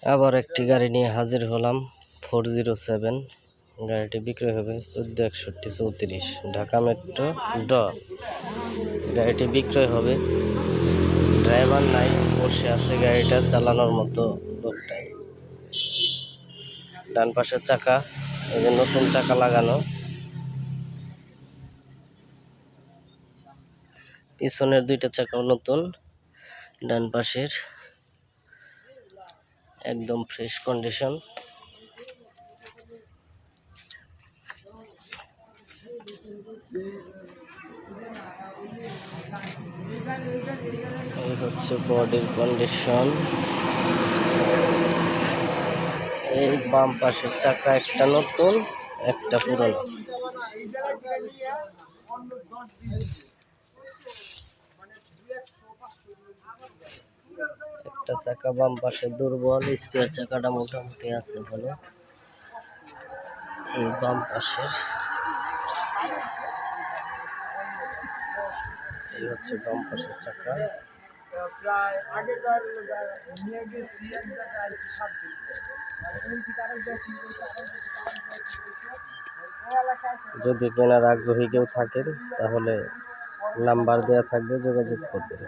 আবার একটি গাড়ি নিয়ে হাজির হলাম 407। গাড়িটি বিক্রয় হবে 146134 ঢাকা মেট্রো ড। গাড়িটি বিক্রয় হবে, ড্রাইভার নাই, বসে আছে গাড়িটা চালানোর মতো লোকটাই। ডান পাশের চাকা, এই যে নতুন চাকা লাগানো, পিছনের দুইটা চাকাও নতুন, ডান পাশের একদম ফ্রেশ কন্ডিশন। এই হচ্ছে বডির কন্ডিশন। এই বাম পাশের চাকা একটা নতুন, একটা পুরনো। একটা চাকা বাম পাশে দুর্বল, স্পেয়ার চাকাটা মোটামুটি আছে ভালো। এই বাম পাশের, এই হচ্ছে বাম পাশের চাকা। যদি কেনার আগ্রহী কেউ থাকেন তাহলে নাম্বার দেওয়া থাকবে, যোগাযোগ করবেন।